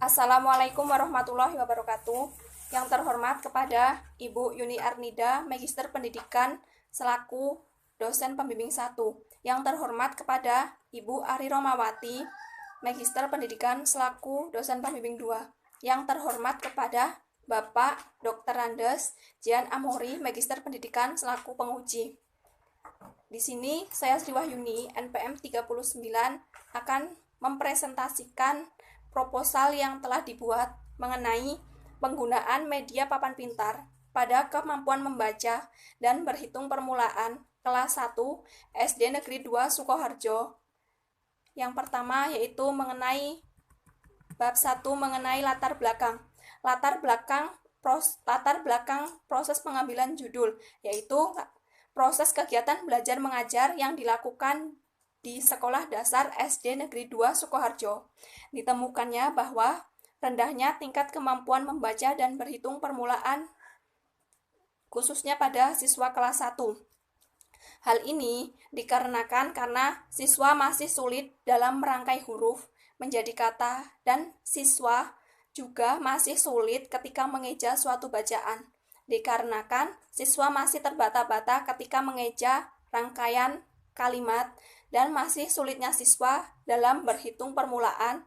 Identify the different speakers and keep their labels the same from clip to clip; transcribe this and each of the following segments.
Speaker 1: Assalamualaikum warahmatullahi wabarakatuh. Yang terhormat kepada Ibu Yuni Arnida, Magister Pendidikan selaku dosen pembimbing 1. Yang terhormat kepada Ibu Ari Romawati, Magister Pendidikan selaku dosen pembimbing 2. Yang terhormat kepada Bapak Dr. Andes Jian Amori, Magister Pendidikan selaku penguji. Di sini saya Sri Wahyuni, NPM 39, akan mempresentasikan proposal yang telah dibuat mengenai penggunaan media papan pintar pada kemampuan membaca dan berhitung permulaan kelas 1 SD Negeri 2 Sukoharjo. Yang pertama yaitu mengenai bab 1 mengenai latar belakang proses pengambilan judul, yaitu proses kegiatan belajar mengajar yang dilakukan di Sekolah Dasar SD Negeri 2 Sukoharjo. Ditemukannya bahwa rendahnya tingkat kemampuan membaca dan berhitung permulaan khususnya pada siswa kelas 1. Hal ini dikarenakan karena siswa masih sulit dalam merangkai huruf menjadi kata dan siswa juga masih sulit ketika mengeja suatu bacaan. Dikarenakan siswa masih terbata-bata ketika mengeja rangkaian kalimat dan masih sulitnya siswa dalam berhitung permulaan,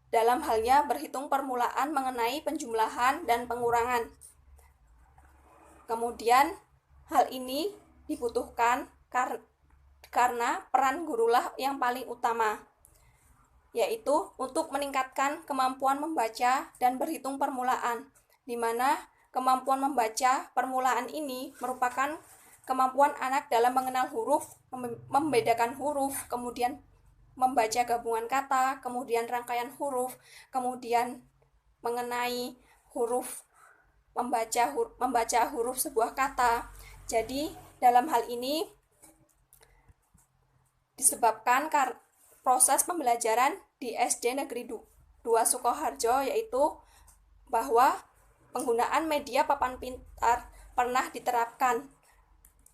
Speaker 1: dalam halnya berhitung permulaan mengenai penjumlahan dan pengurangan. Kemudian hal ini dibutuhkan karena peran gurulah yang paling utama, yaitu untuk meningkatkan kemampuan membaca dan berhitung permulaan, di mana kemampuan membaca permulaan ini merupakan kemampuan anak dalam mengenal huruf, membedakan huruf, kemudian membaca gabungan kata, kemudian rangkaian huruf, kemudian mengenai huruf, membaca huruf sebuah kata. Jadi dalam hal ini disebabkan proses pembelajaran di SD Negeri 2 Sukoharjo, yaitu bahwa penggunaan media papan pintar pernah diterapkan.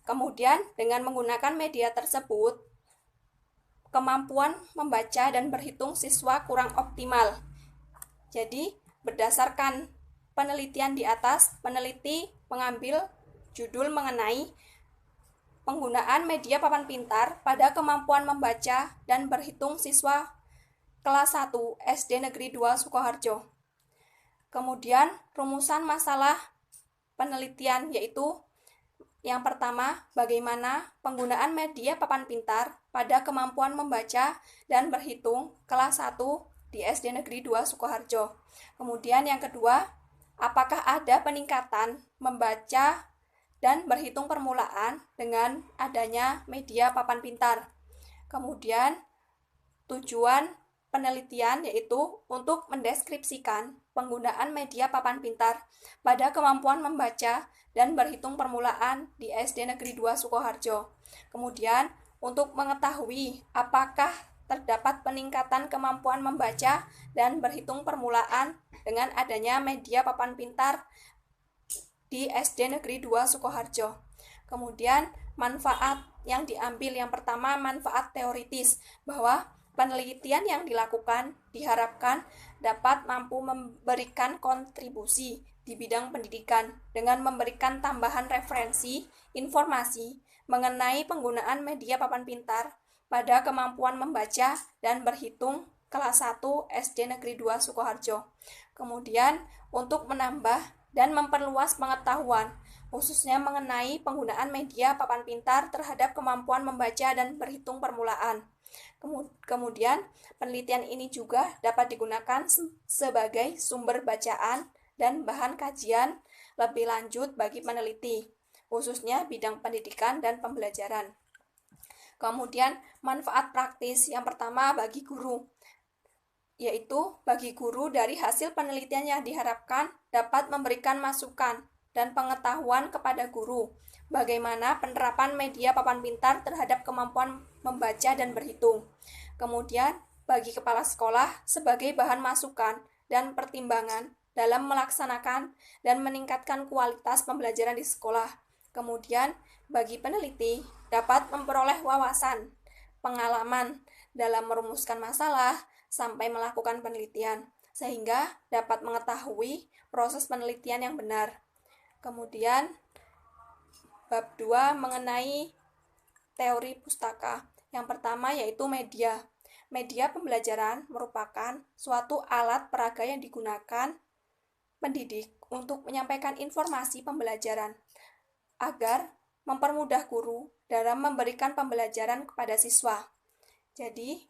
Speaker 1: Kemudian dengan menggunakan media tersebut, kemampuan membaca dan berhitung siswa kurang optimal. Jadi berdasarkan penelitian di atas, peneliti mengambil judul mengenai penggunaan media papan pintar pada kemampuan membaca dan berhitung siswa kelas 1 SD Negeri 2 Sukoharjo. Kemudian rumusan masalah penelitian yaitu yang pertama, bagaimana penggunaan media papan pintar pada kemampuan membaca dan berhitung kelas 1 di SD Negeri 2 Sukoharjo. Kemudian yang kedua, apakah ada peningkatan membaca dan berhitung permulaan dengan adanya media papan pintar. Kemudian tujuan penelitian yaitu untuk mendeskripsikan penggunaan media papan pintar pada kemampuan membaca dan berhitung permulaan di SD Negeri 2 Sukoharjo. Kemudian untuk mengetahui apakah terdapat peningkatan kemampuan membaca dan berhitung permulaan dengan adanya media papan pintar di SD Negeri 2 Sukoharjo. Kemudian manfaat yang diambil, yang pertama manfaat teoritis, bahwa penelitian yang dilakukan diharapkan dapat mampu memberikan kontribusi di bidang pendidikan dengan memberikan tambahan referensi, informasi mengenai penggunaan media papan pintar pada kemampuan membaca dan berhitung kelas 1 SD Negeri 2 Sukoharjo. Kemudian untuk menambah dan memperluas pengetahuan, khususnya mengenai penggunaan media papan pintar terhadap kemampuan membaca dan berhitung permulaan. Kemudian penelitian ini juga dapat digunakan sebagai sumber bacaan dan bahan kajian lebih lanjut bagi peneliti, khususnya bidang pendidikan dan pembelajaran. Kemudian manfaat praktis yang pertama bagi guru, yaitu bagi guru dari hasil penelitian yang diharapkan dapat memberikan masukan dan pengetahuan kepada guru bagaimana penerapan media papan pintar terhadap kemampuan membaca dan berhitung. Kemudian bagi kepala sekolah sebagai bahan masukan dan pertimbangan dalam melaksanakan dan meningkatkan kualitas pembelajaran di sekolah. Kemudian bagi peneliti dapat memperoleh wawasan, pengalaman dalam merumuskan masalah sampai melakukan penelitian. sehingga dapat mengetahui proses penelitian yang benar. Kemudian bab 2 mengenai teori pustaka. Yang pertama yaitu media. Media pembelajaran merupakan suatu alat peraga yang digunakan pendidik untuk menyampaikan informasi pembelajaran agar mempermudah guru dalam memberikan pembelajaran kepada siswa. Jadi,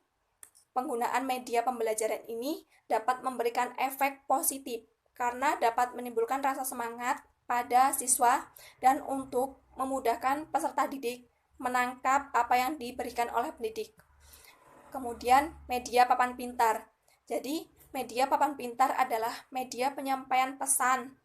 Speaker 1: penggunaan media pembelajaran ini dapat memberikan efek positif karena dapat menimbulkan rasa semangat pada siswa dan untuk memudahkan peserta didik menangkap apa yang diberikan oleh pendidik. Kemudian, media papan pintar. Jadi, media papan pintar adalah media penyampaian pesan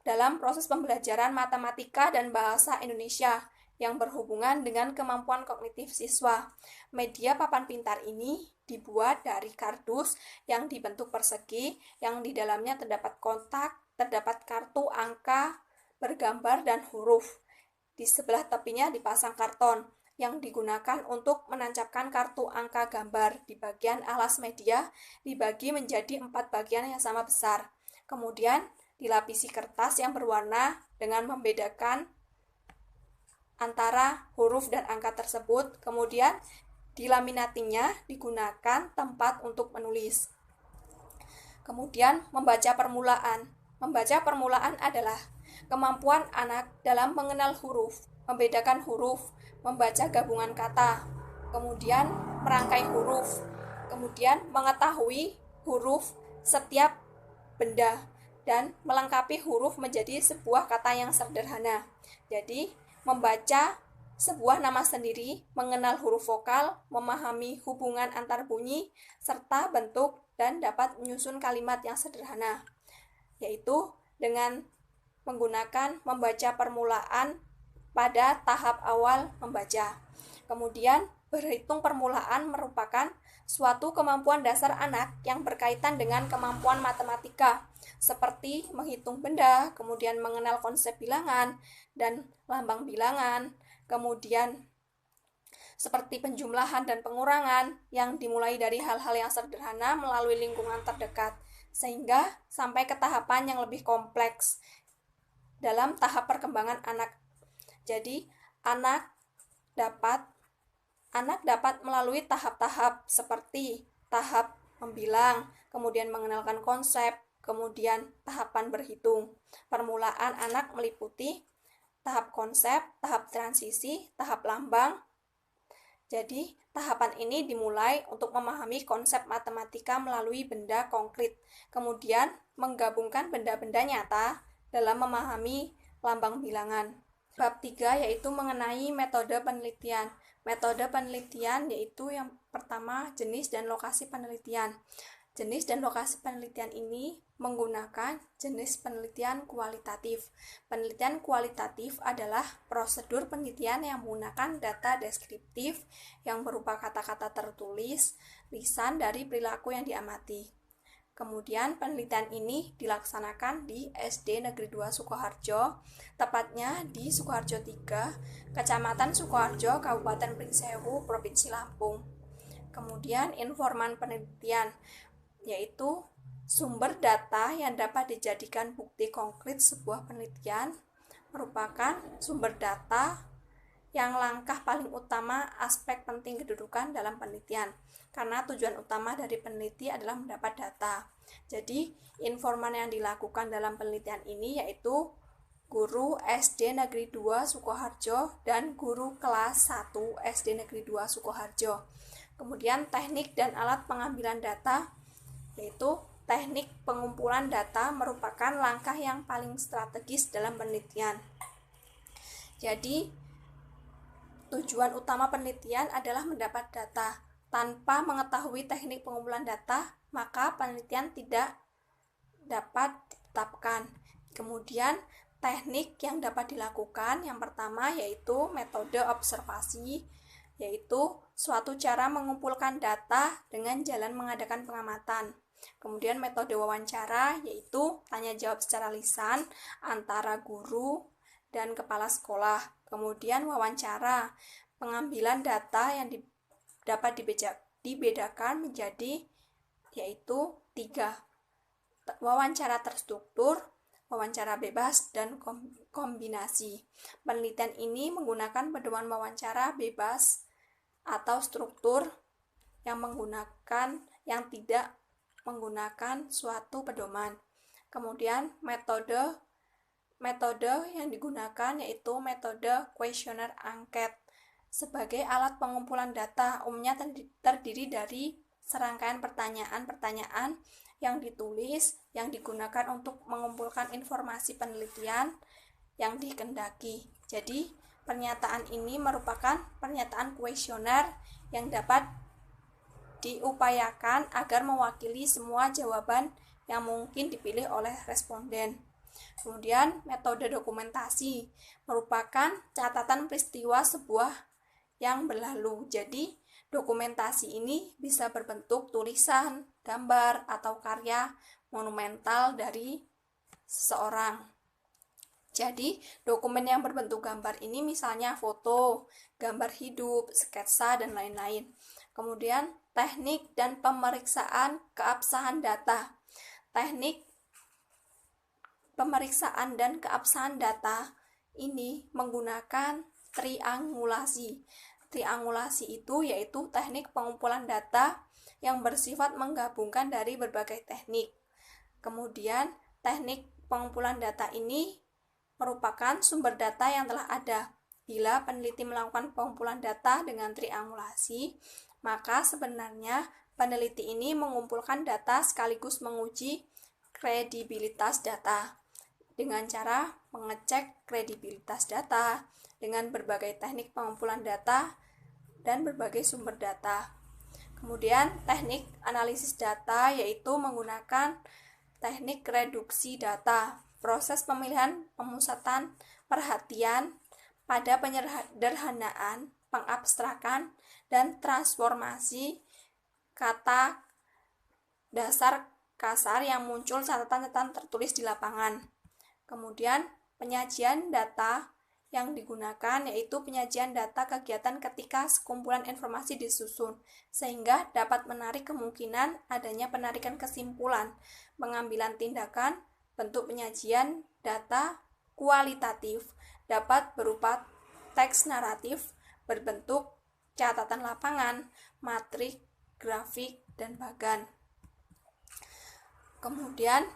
Speaker 1: dalam proses pembelajaran matematika dan bahasa Indonesia yang berhubungan dengan kemampuan kognitif siswa. Media papan pintar ini dibuat dari kardus yang dibentuk persegi, yang di dalamnya terdapat kotak, terdapat kartu, angka, bergambar, dan huruf. Di sebelah tepinya dipasang karton yang digunakan untuk menancapkan kartu, angka, gambar. Di bagian alas media dibagi menjadi 4 bagian yang sama besar. Kemudian dilapisi kertas yang berwarna dengan membedakan antara huruf dan angka tersebut. Kemudian dilaminatinya digunakan tempat untuk menulis. Kemudian membaca permulaan. Membaca permulaan adalah kemampuan anak dalam mengenal huruf, membedakan huruf, membaca gabungan kata, kemudian merangkai huruf, kemudian mengetahui huruf setiap benda, dan melengkapi huruf menjadi sebuah kata yang sederhana. Jadi, membaca sebuah nama sendiri, mengenal huruf vokal, memahami hubungan antar bunyi, serta bentuk, dan dapat menyusun kalimat yang sederhana, yaitu dengan menggunakan membaca permulaan pada tahap awal membaca. Kemudian, berhitung permulaan merupakan suatu kemampuan dasar anak yang berkaitan dengan kemampuan matematika, seperti menghitung benda, kemudian mengenal konsep bilangan dan lambang bilangan, kemudian seperti penjumlahan dan pengurangan yang dimulai dari hal-hal yang sederhana melalui lingkungan terdekat, sehingga sampai ke tahapan yang lebih kompleks dalam tahap perkembangan anak. Jadi, anak dapat melalui tahap-tahap seperti tahap membilang, kemudian mengenalkan konsep, kemudian tahapan berhitung. Permulaan anak meliputi tahap konsep, tahap transisi, tahap lambang. Jadi, tahapan ini dimulai untuk memahami konsep matematika melalui benda konkret, kemudian menggabungkan benda-benda nyata dalam memahami lambang bilangan. Bab 3 yaitu mengenai metode penelitian. Metode penelitian yaitu yang pertama jenis dan lokasi penelitian. Jenis dan lokasi penelitian ini menggunakan jenis penelitian kualitatif. Penelitian kualitatif adalah prosedur penelitian yang menggunakan data deskriptif yang berupa kata-kata tertulis, lisan dari perilaku yang diamati. Kemudian penelitian ini dilaksanakan di SD Negeri 2 Sukoharjo, tepatnya di Sukoharjo 3, Kecamatan Sukoharjo, Kabupaten Pringsewu, Provinsi Lampung. Kemudian informan penelitian, yaitu sumber data yang dapat dijadikan bukti konkret sebuah penelitian, merupakan sumber data yang langkah paling utama aspek penting kedudukan dalam penelitian, karena tujuan utama dari peneliti adalah mendapat data. Jadi, informan yang dilakukan dalam penelitian ini yaitu guru SD Negeri 2 Sukoharjo dan guru kelas 1 SD Negeri 2 Sukoharjo. Kemudian teknik dan alat pengambilan data, yaitu teknik pengumpulan data merupakan langkah yang paling strategis dalam penelitian. Jadi, tujuan utama penelitian adalah mendapat data. Tanpa mengetahui teknik pengumpulan data, maka penelitian tidak dapat ditetapkan. Kemudian, teknik yang dapat dilakukan yang pertama yaitu metode observasi, yaitu suatu cara mengumpulkan data dengan jalan mengadakan pengamatan. Kemudian metode wawancara, yaitu tanya jawab secara lisan antara guru dan kepala sekolah. Kemudian wawancara, pengambilan data yang dapat dibedakan menjadi yaitu 3. Wawancara terstruktur, wawancara bebas, dan kombinasi. Penelitian ini menggunakan pedoman wawancara bebas atau struktur yang tidak menggunakan suatu pedoman. Kemudian metode yang digunakan yaitu metode kuesioner angket. Sebagai alat pengumpulan data, umumnya terdiri dari serangkaian pertanyaan-pertanyaan yang ditulis, yang digunakan untuk mengumpulkan informasi penelitian yang dikehendaki. Jadi, pernyataan ini merupakan pernyataan kuesioner yang dapat diupayakan agar mewakili semua jawaban yang mungkin dipilih oleh responden. Kemudian, metode dokumentasi merupakan catatan peristiwa sebuah yang berlalu. Jadi, dokumentasi ini bisa berbentuk tulisan, gambar, atau karya monumental dari seseorang. Jadi, dokumen yang berbentuk gambar ini misalnya foto, gambar hidup, sketsa, dan lain-lain. Kemudian, teknik dan pemeriksaan keabsahan data. Teknik pemeriksaan dan keabsahan data ini menggunakan triangulasi. Triangulasi itu yaitu teknik pengumpulan data yang bersifat menggabungkan dari berbagai teknik. Kemudian, teknik pengumpulan data ini merupakan sumber data yang telah ada. Bila peneliti melakukan pengumpulan data dengan triangulasi, maka sebenarnya peneliti ini mengumpulkan data sekaligus menguji kredibilitas data dengan cara mengecek kredibilitas data dengan berbagai teknik pengumpulan data dan berbagai sumber data. Kemudian teknik analisis data yaitu menggunakan teknik reduksi data, proses pemilihan pemusatan perhatian pada penyederhanaan, pengabstrakan, dan transformasi kata dasar kasar yang muncul catatan-catatan tertulis di lapangan. Kemudian penyajian data yang digunakan yaitu penyajian data kegiatan ketika sekumpulan informasi disusun, sehingga dapat menarik kemungkinan adanya penarikan kesimpulan, pengambilan tindakan. Bentuk penyajian data kualitatif dapat berupa teks naratif berbentuk catatan lapangan, matrik, grafik, dan bagan. Kemudian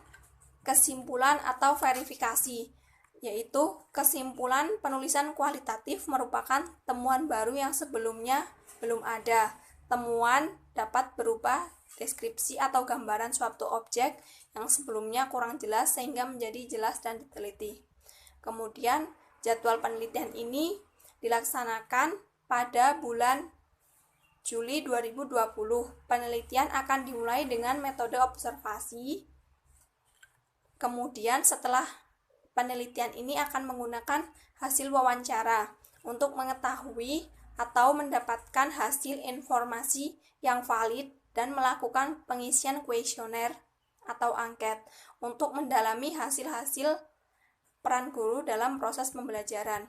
Speaker 1: kesimpulan atau verifikasi, yaitu kesimpulan penulisan kualitatif merupakan temuan baru yang sebelumnya belum ada. Temuan dapat berupa deskripsi atau gambaran suatu objek yang sebelumnya kurang jelas sehingga menjadi jelas dan diteliti. Kemudian jadwal penelitian ini dilaksanakan pada bulan Juli 2020. Penelitian akan dimulai dengan metode observasi. Kemudian setelah penelitian ini akan menggunakan hasil wawancara untuk mengetahui atau mendapatkan hasil informasi yang valid dan melakukan pengisian kuesioner atau angket untuk mendalami hasil-hasil peran guru dalam proses pembelajaran.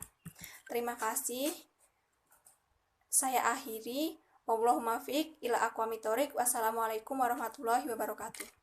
Speaker 1: Terima kasih. Saya akhiri. Wallahul muwaffiq ila aqwamit thoriq. Wassalamualaikum warahmatullahi wabarakatuh.